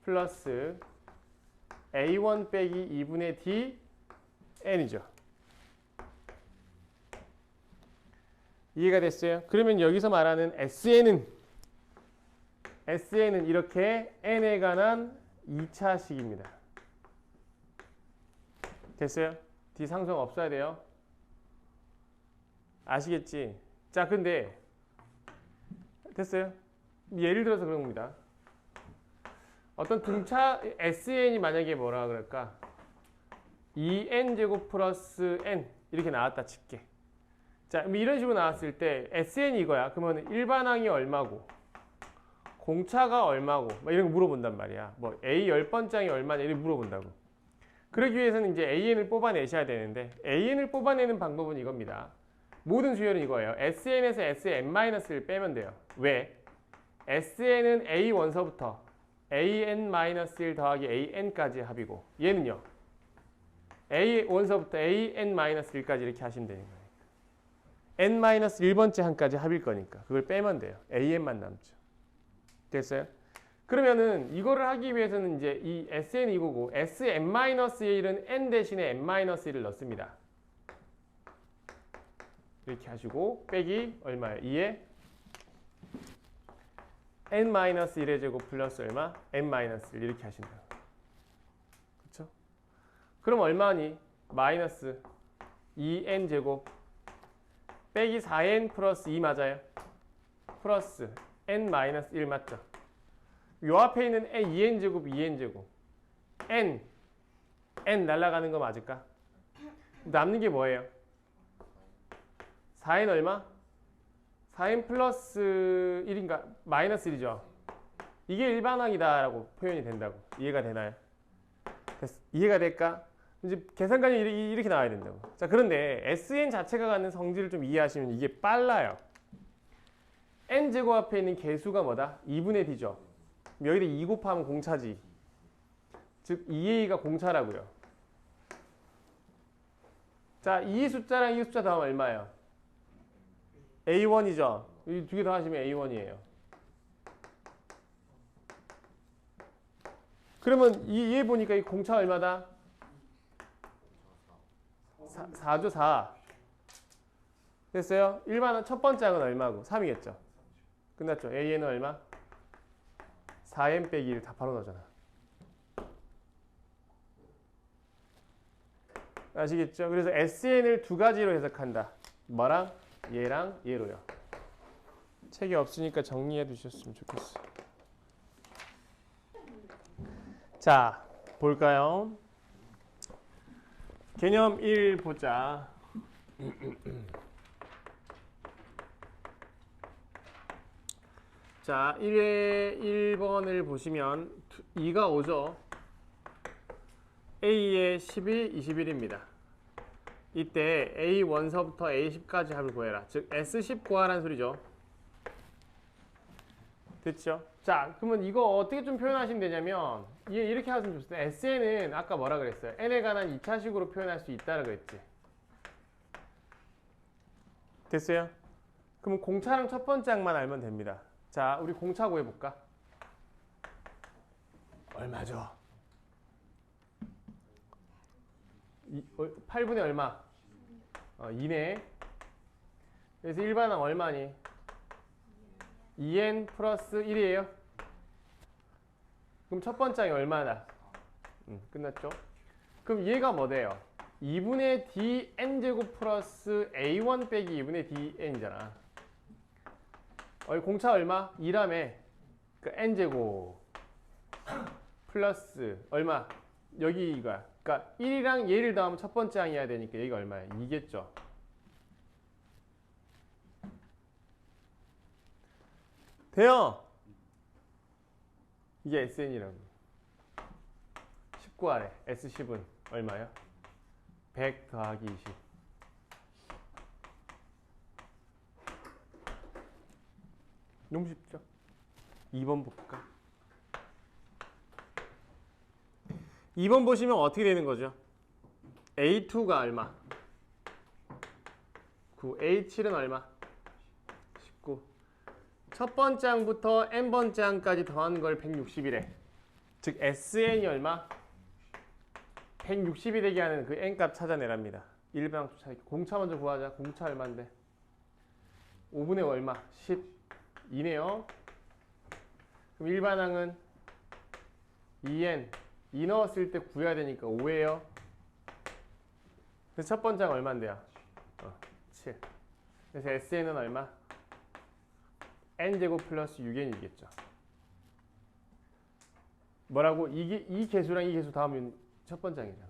플러스 a1 빼기 2분의 d n이죠. 이해가 됐어요? 그러면 여기서 말하는 SN은 이렇게 n에 관한 2차식입니다. 됐어요? D 상수항 없어야 돼요. 아시겠지? 자, 근데 됐어요? 예를 들어서 그런 겁니다. 어떤 등차 SN이 만약에 뭐라 그럴까? 2n제곱 플러스 n 이렇게 나왔다 칠게. 자, 이런 식으로 나왔을 때 SN이 이거야. 그러면 일반항이 얼마고 공차가 얼마고 막 이런 거 물어본단 말이야. 뭐 A 10번장이 얼마냐 이렇게 물어본다고. 그러기 위해서는 이제 AN을 뽑아내셔야 되는데 AN을 뽑아내는 방법은 이겁니다. 모든 수열은 이거예요. SN에서 SN-를 빼면 돼요. 왜? SN은 A 원서부터 AN-1 더하기 AN까지 합이고 얘는요. A 원서부터 AN-1까지 이렇게 하시면 되는 거예요. N-1번째 항까지 합일 거니까 그걸 빼면 돼요. AN만 남죠. 됐어요? 그러면은 이거를 하기 위해서는 이제 이 SN 이거고 SN-1은 N 대신에 N-1을 넣습니다. 이렇게 하시고 빼기 얼마예요? 2에 N-1의 제곱 플러스 얼마? N-1 이렇게 하신다. 그렇죠? 그럼 얼마니? 마이너스 2N 제곱 빼기 4N 플러스 2 맞아요? 플러스 N-1 맞죠? 요 앞에 있는 2n 제곱, 2n 제곱. n 날아가는 거 맞을까? 남는 게 뭐예요? 4n 얼마? 4n 플러스 1인가? 마이너스 1이죠. 이게 일반항이다라고 표현이 된다고. 이해가 되나요? 이해가 될까? 이제 계산관이 이렇게 나와야 된다고. 자, 그런데 SN 자체가 갖는 성질을 좀 이해하시면 이게 빨라요. n제곱 앞에 있는 개수가 뭐다? 2분의 d죠. 여기다 2 곱하면 공차지. 즉 2a가 공차라고요. 자, 이 숫자랑 이 숫자 더하면 얼마예요? a1이죠. 이 두 개 더하시면 a1이에요. 그러면 얘 보니까 이 공차 얼마다? 4죠, 4. 됐어요? 일반은 첫 번째 항은 얼마고? 3이겠죠. 끝났죠? AN은 얼마? 4n 빼기 1 다 바로 나오잖아. 아시겠죠? 그래서 SN을 두 가지로 해석한다. 뭐랑? 얘랑 얘로요. 책이 없으니까 정리해 두셨으면 좋겠어요. 자, 볼까요? 개념 1 보자. 자, 1번을 보시면 2가 오죠. A의 12, 21입니다. 이때 A1서부터 A10까지 합을 구해라. 즉 S10 구하라는 소리죠. 됐죠? 자, 그러면 이거 어떻게 좀 표현하시면 되냐면 이렇게 하시면 좋습니다. SN은 아까 뭐라 그랬어요? n에 관한 2차식으로 표현할 수 있다라 그랬지. 됐어요? 그럼 공차랑 첫 번째 항만 알면 됩니다. 자, 우리 공차 구해볼까? 얼마죠? 8분의 얼마? 2네. 그래서 일반항 얼마니? 2n 플러스 1이에요. 그럼 첫 번째 항이 얼마나? 끝났죠? 그럼 얘가 뭐 돼요? 2분의 dn제곱 플러스 a1 빼기 2분의 dn이잖아. 공차 얼마? 2라며. 그러니까 n제곱 플러스 얼마? 여기가. 그러니까 1이랑 얘를 더하면 첫 번째 항이어야 되니까 여기가 얼마야? 2겠죠. 돼요. 이게 SN이라고. 19 아래. S10은 얼마야? 100 더하기 20. 너무 쉽죠? 2번 볼까? 2번 보시면 어떻게 되는 거죠? A2가 얼마? 9. A7은 얼마? 19. 첫 번째 항부터 n번째 항까지 더하는 걸 160이래. 즉 SN이 얼마? 160이 되게 하는 그 n값 찾아내랍니다. 일반항 찾기. 공차 먼저 구하자. 공차 얼마인데? 5분의 5 얼마? 12네요. 그럼 일반항은 2n 2 넣었을 때 구해야 되니까 5예요. 그래서 첫 번째 항 얼마인데요? 7. 그래서 SN은 얼마? n제곱 플러스 6n이겠죠. 뭐라고? 이 개수랑 이 개수 다음은 첫 번째 항이잖아.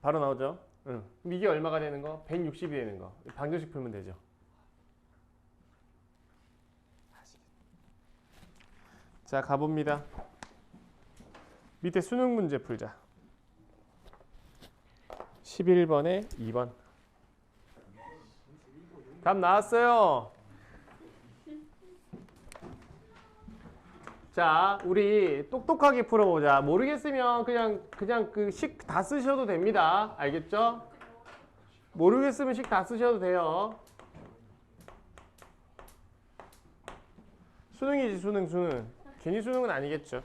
바로 나오죠? 응. 그럼 이게 얼마가 되는 거? 160이 되는 거. 방정식 풀면 되죠. 자, 가봅니다. 밑에 수능 문제 풀자. 11번에 2번. 답 나왔어요. 자, 우리 똑똑하게 풀어보자. 모르겠으면 그냥 그 식 다 쓰셔도 됩니다. 알겠죠? 모르겠으면 식 다 쓰셔도 돼요. 수능이지, 수능. 괜히 수능은 아니겠죠.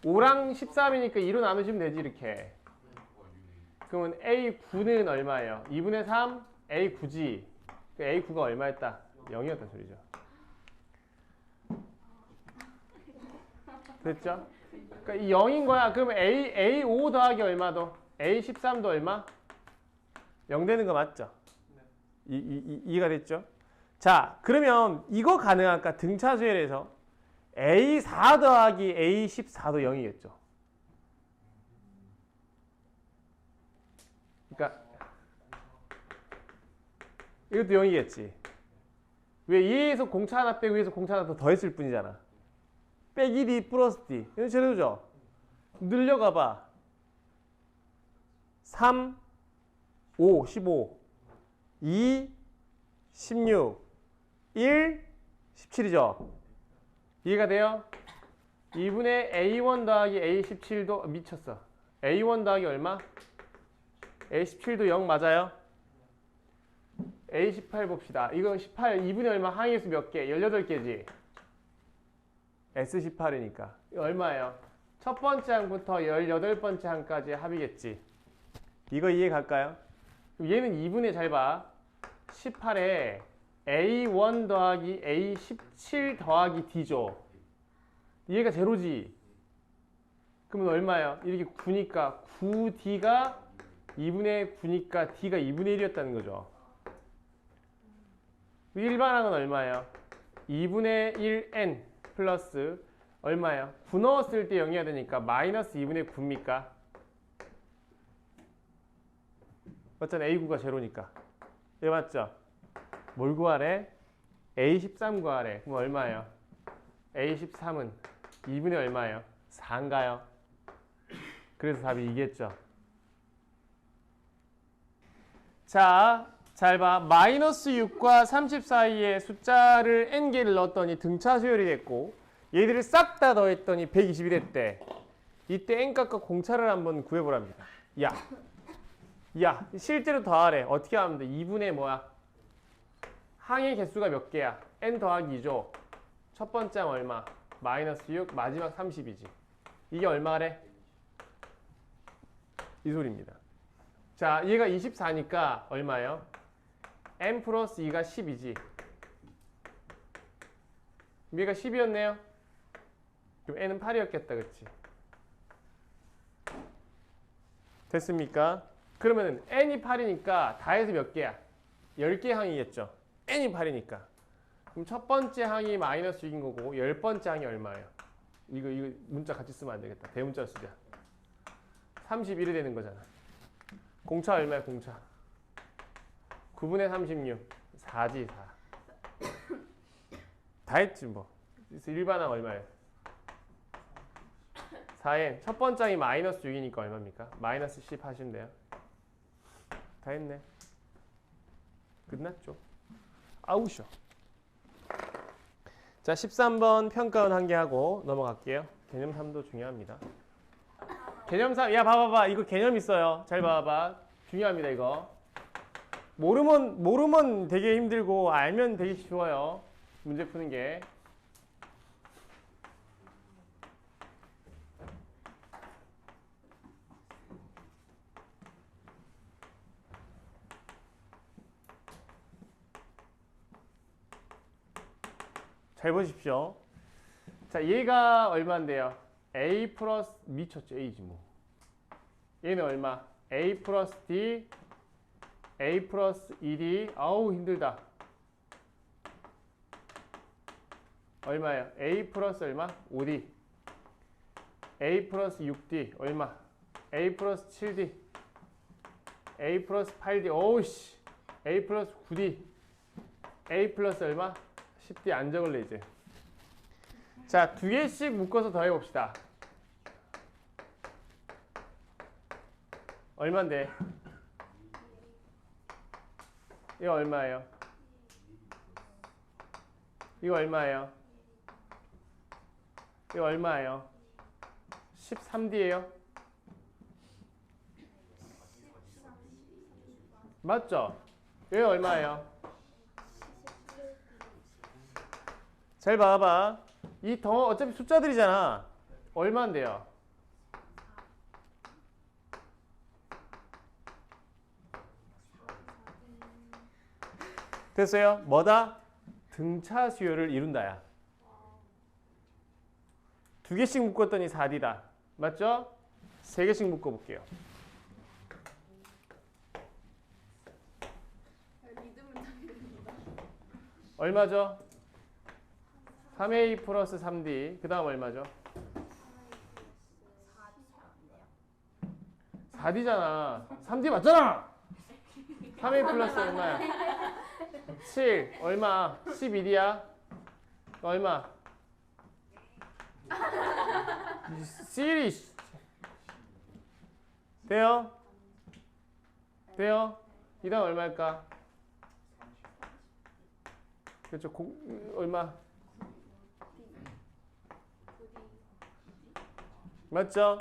5랑 13이니까 2로 나누시면 되지, 이렇게. 그러면 A9는 얼마예요? 2분의 3, A9지. A9가 얼마였다? 0이었단 소리죠. 됐죠? 그러니까 이 0인 거야. 그러면 A5 더하기 얼마 더? A13도 얼마? 0 되는 거 맞죠? 이해가 됐죠? 자, 그러면 이거 가능할까? 등차수열에서 A4 더하기 A14도 0이겠죠. 그러니까 이것도 0이겠지. 왜 2에서 공차 하나 빼고 2에서 공차 하나 더 더했을 뿐이잖아. 빼기 D 플러스 D. 이거 제로죠? 늘려가봐. 3, 5, 15, 2, 16, 1, 17이죠? 이해가 돼요? 2분의 A1 더하기 A17도 미쳤어. A1 더하기 얼마? A17도 0 맞아요? A18 봅시다. 이거 18, 2분의 얼마? 항의수 몇 개? 18개지? S18이니까. 이거 얼마예요? 첫 번째 항부터 18번째 항까지 합이겠지. 이거 이해 갈까요? 그럼 얘는 2분의 잘 봐. 18에 A1 더하기 A17 더하기 D죠. 얘가 제로지. 그러면 얼마예요? 이렇게 9니까 9D가 2분의 9니까 D가 2분의 1이었다는 거죠. 일반항은 얼마예요? 2분의 1N 플러스 얼마예요? 9 넣었을 때 0이어야 되니까 마이너스 2분의 9입니까? 맞잖아. A9가 제로니까. 예, 맞죠? 뭘 구하래? A13 구하래. 그럼 얼마예요? A13은 2분의 얼마예요? 4인가요? 그래서 답이 이겠죠. 자, 잘 봐. 마이너스 6과 30 사이에 숫자를 n개를 넣었더니 등차 수열이 됐고 얘들을 싹 다 더했더니 120이 됐대. 이때 n값과 공차를 한번 구해보랍니다. 야, 실제로 더하래. 어떻게 하면 돼? 2분의 뭐야? 항의 개수가 몇 개야? n 더하기 2죠. 첫 번째 항 얼마? 마이너스 6, 마지막 30이지. 이게 얼마래? 이 소리입니다. 자, 얘가 24니까 얼마예요? n 플러스 2가 10이지. 얘가 10이었네요. 그럼 n은 8이었겠다. 그치? 됐습니까? 그러면 n이 8이니까 다 해서 몇 개야? 10개 항이겠죠. n이 8이니까. 그럼 첫 번째 항이 마이너스 6인 거고 10번째 항이 얼마예요? 이거 문자 같이 쓰면 안 되겠다. 대문자 쓰자. 31이 되는 거잖아. 공차 얼마야? 공차 9분의 36 4지 4. 다 했지 뭐. 그래서 일반항 얼마예요? 4n. 첫 번째 항이 마이너스 6이니까 얼마입니까? 마이너스 10 하시면 돼요. 다 했네. 끝났죠. 아우쇼. 자, 13번 평가원 한 개 하고 넘어갈게요. 개념 3도 중요합니다. 개념 3, 야 봐봐봐. 이거 개념 있어요. 잘 봐봐. 중요합니다 이거. 모르면 되게 힘들고 알면 되게 쉬워요. 문제 푸는 게. 잘 보십시오. 자, 얘가 얼마인데요? A 플러스 미쳤죠. A지 뭐. 얘는 얼마? A 플러스 D, A 플러스 2D. 아우 힘들다. 얼마예요? A 플러스 얼마? 5D. A 플러스 6D 얼마? A 플러스 7D. A 플러스 8D. 어우씨. A 플러스 9D. A 플러스 얼마? 10D 안 적을래 이제. 자, 두 개씩 묶어서 더해봅시다. 얼마인데? 이거 얼마예요? 이거 얼마예요? 이거 얼마예요? 13D예요? 맞죠? 이거 얼마예요? 잘 봐봐. 이 덩어 어차피 숫자들이잖아. 얼마인데요? 됐어요? 뭐다? 등차 수열을 이룬다야. 두 개씩 묶었더니 4D다. 맞죠? 세 개씩 묶어볼게요. 얼마죠? 3A 플러스 3D. 그 다음 얼마죠? 4D잖아. 3D 맞잖아! 3A 플러스 얼마야? 7 얼마? 11이야? 얼마? 시리 돼요? 돼요? 이 다음 얼마일까? 그렇죠. 얼마? 맞죠?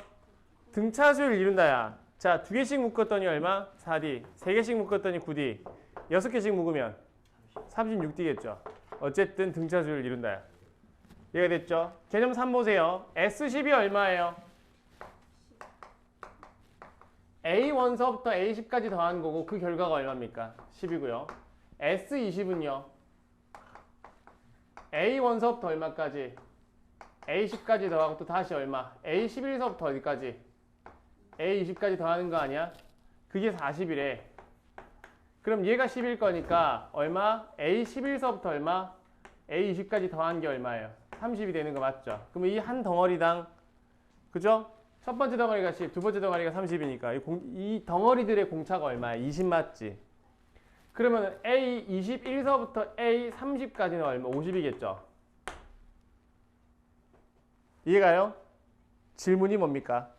등차수를 이룬다야. 자, 2개씩 묶었더니 얼마? 4D. 3개씩 묶었더니 9D. 6개씩 묶으면 36D겠죠. 어쨌든 등차수를 이룬다야. 이해가 됐죠? 개념 3 보세요. S10이 얼마예요? A1서부터 A10까지 더한 거고 그 결과가 얼마입니까? 10이고요. S20은요. A1서부터 얼마까지? A10까지 더하고 또 다시 얼마? A11서부터 어디까지? A20까지 더하는 거 아니야? 그게 40이래. 그럼 얘가 10일 거니까 얼마? A11서부터 얼마? A20까지 더한 게 얼마예요? 30이 되는 거 맞죠? 그러면 이 한 덩어리당 그죠? 첫 번째 덩어리가 10, 두 번째 덩어리가 30이니까 이 덩어리들의 공차가 얼마야? 20 맞지? 그러면 A21서부터 A30까지는 얼마? 50이겠죠? 이해가요? 질문이 뭡니까?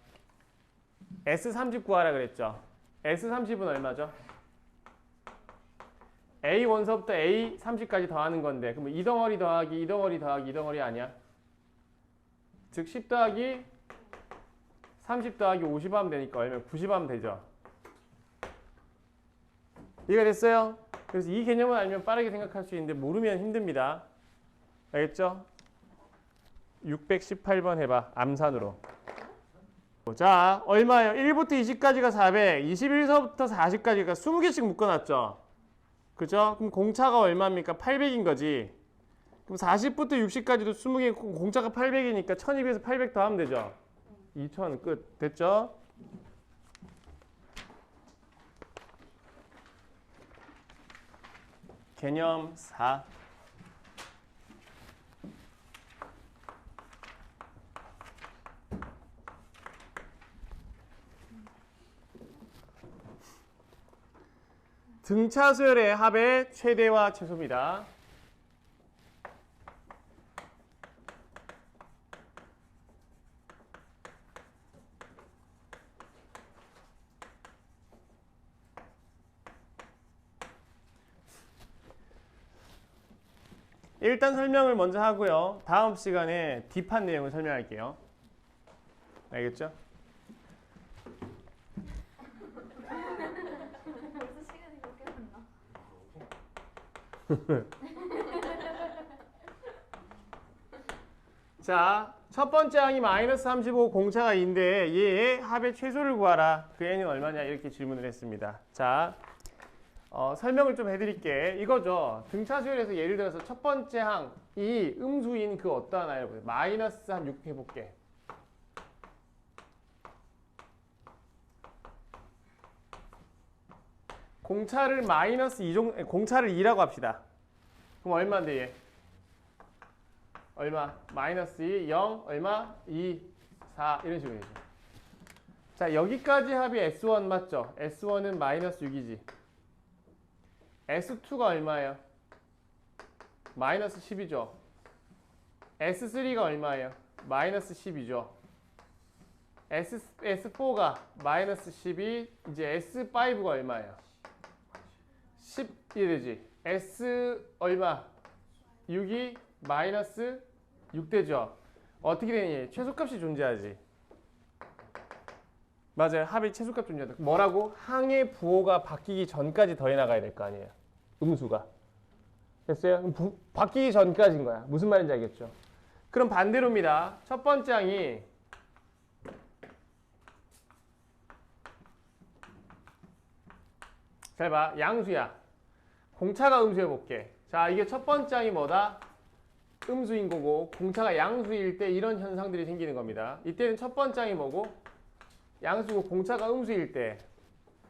S30 구하라 그랬죠? S30은 얼마죠? A1서부터 A30까지 더하는 건데 그럼 이 덩어리 더하기 이 덩어리 더하기 이 덩어리 아니야? 즉 10 더하기 30 더하기 50 하면 되니까 얼마? 90 하면 되죠? 이해가 됐어요? 그래서 이 개념을 알면 빠르게 생각할 수 있는데 모르면 힘듭니다. 알겠죠? 618번 해봐. 암산으로. 자, 얼마예요? 1부터 20까지가 400, 21서부터 40까지가 20개씩 묶어놨죠? 그죠? 그럼 공차가 얼마입니까? 800인 거지. 그럼 40부터 60까지도 20개 공차가 800이니까 1200에서 800 더하면 되죠? 2000 끝. 됐죠? 개념 4. 등차수열의 합의 최대와 최소입니다. 일단 설명을 먼저 하고요. 다음 시간에 딥한 내용을 설명할게요. 알겠죠? 벌써 시간이 몇 개였나? 자, 첫 번째 항이 마이너스 35 공차가 2인데 얘의 합의 최소를 구하라. 그 n은 얼마냐 이렇게 질문을 했습니다. 자, 설명을 좀 해드릴게. 이거죠. 등차수열에서 예를 들어서 첫 번째 항이 음수인 그 어떠한 아이를 보세요. 마이너스 한 6 해볼게. 공차를 마이너스 2 정도, 공차를 2라고 합시다. 그럼 얼마인데 얘? 얼마? 마이너스 2, 0, 얼마? 2, 4 이런 식으로 되죠. 자, 여기까지 합이 S1 맞죠? S1은 마이너스 6이지. S2가 얼마예요? 마이너스 10이죠. S3가 얼마예요? 마이너스 10이죠. S4가 마이너스 12, 이제 S5가 얼마예요? 10이 되지. S 얼마? 6이 마이너스 6 되죠. 어떻게 되니? 최소값이 존재하지. 맞아요. 합의 최소값 존재한다. 뭐라고? 항의 부호가 바뀌기 전까지 더해 나가야 될 거 아니에요. 음수가. 됐어요? 그럼 바뀌기 전까지인 거야. 무슨 말인지 알겠죠? 그럼 반대로입니다. 첫 번째 항이 잘 봐. 양수야. 공차가 음수해볼게. 자, 이게 첫 번째 항이 뭐다? 음수인 거고 공차가 양수일 때 이런 현상들이 생기는 겁니다. 이때는 첫 번째 항이 뭐고? 양수고 공차가 음수일 때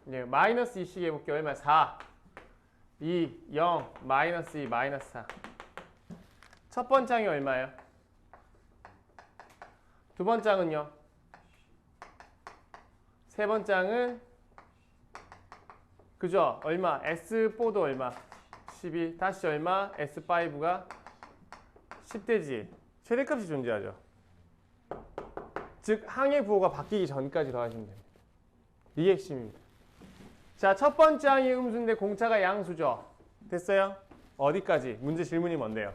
이제 마이너스 2씩 해볼게. 얼마? 4, 2, 0, 마이너스 2, 마이너스 4. 첫 번째 항이 얼마예요? 두 번째 항은요? 세 번째 항은 그죠? 얼마? S4도 얼마? 12 다시 얼마? S5가 10대지. 최대값이 존재하죠. 즉 항의 부호가 바뀌기 전까지 더하시면 됩니다. 이게 핵심입니다. 자, 첫 번째 항이 음수인데 공차가 양수죠. 됐어요? 어디까지? 문제 질문이 뭔데요?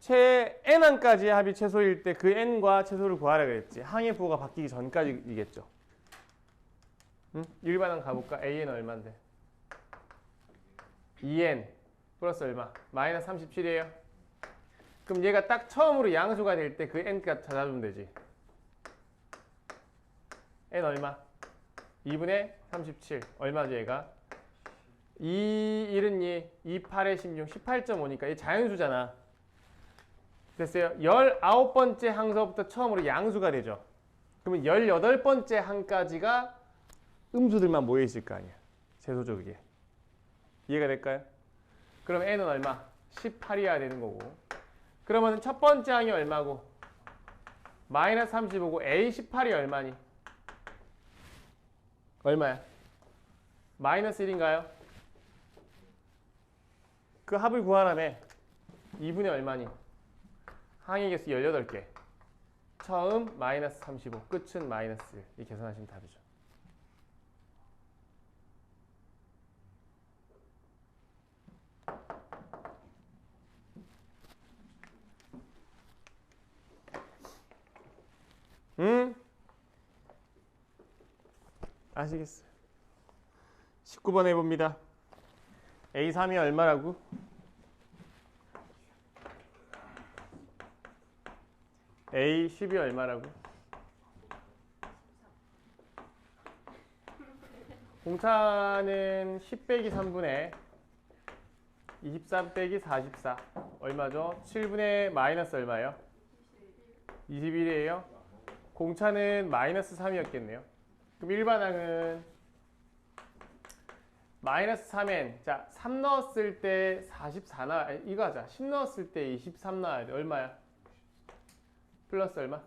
n항까지의 합이 최소일 때 그 n과 최소를 구하라 그랬지. 항의 부호가 바뀌기 전까지이겠죠. 응? 일반항 가볼까? an 얼마인데? 2n 플러스 얼마? 마이너스 37이에요. 그럼 얘가 딱 처음으로 양수가 될 때 그 n값 찾아주면 되지. n 얼마? 2분의 37. 얼마죠 얘가? 2, 1은 2, 8에 16, 18.5니까 얘 자연수잖아. 됐어요? 19번째 항서부터 처음으로 양수가 되죠. 그러면 18번째 항까지가 음수들만 모여있을 거 아니야. 제소적이게. 이해가 될까요? 그럼 n은 얼마? 18이어야 되는 거고. 그러면 첫 번째 항이 얼마고? 마이너스 35고 a 18이 얼마니? 얼마야? 마이너스 1인가요? 그 합을 구하라며. 2분의 얼마니? 항의 개수 18개. 처음 마이너스 35, 끝은 마이너스 1. 이 계산하시면 답이죠. 아시겠어요? 19번 해봅니다. A3이 얼마라고? A10이 얼마라고? 공차는 10 빼기 3분의 23 빼기 44 얼마죠? 7분의 마이너스 얼마예요? 21이에요. 공차는 마이너스 3이었겠네요. 그럼 일반항은 마이너스 3n. 자, 3 넣었을 때 44 나와. 이거 하자. 10 넣었을 때 23 나와야 돼. 얼마야? 플러스 얼마?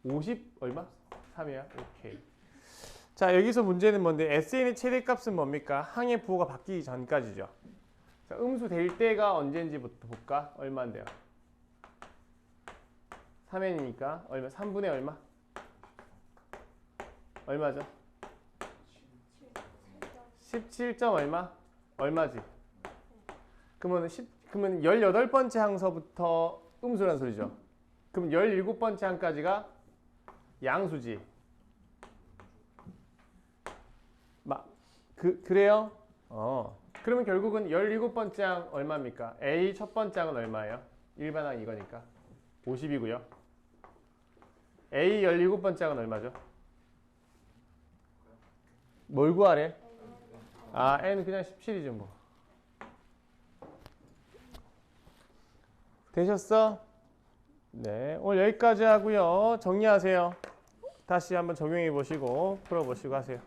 50 얼마? 3이야. 오케이. 자, 여기서 문제는 뭔데? SN의 최대값은 뭡니까? 항의 부호가 바뀌기 전까지죠. 자, 음수 될 때가 언제인지부터 볼까? 얼마인데요? 3n이니까 얼마? 3분의 얼마? 얼마죠? 17. 얼마? 얼마지? 그러면 18번째 항서부터 음수란 소리죠. 그럼 17번째 항까지가 양수지. 그래요? 그러면 결국은 17번째 항 얼마입니까? A 첫 번째 항은 얼마예요? 일반항 이거니까 50이고요. A 17번째 항은 얼마죠? 뭘 구하래? N 그냥 17이죠 뭐. 되셨어? 네, 오늘 여기까지 하고요. 정리하세요. 다시 한번 적용해 보시고 풀어 보시고 하세요.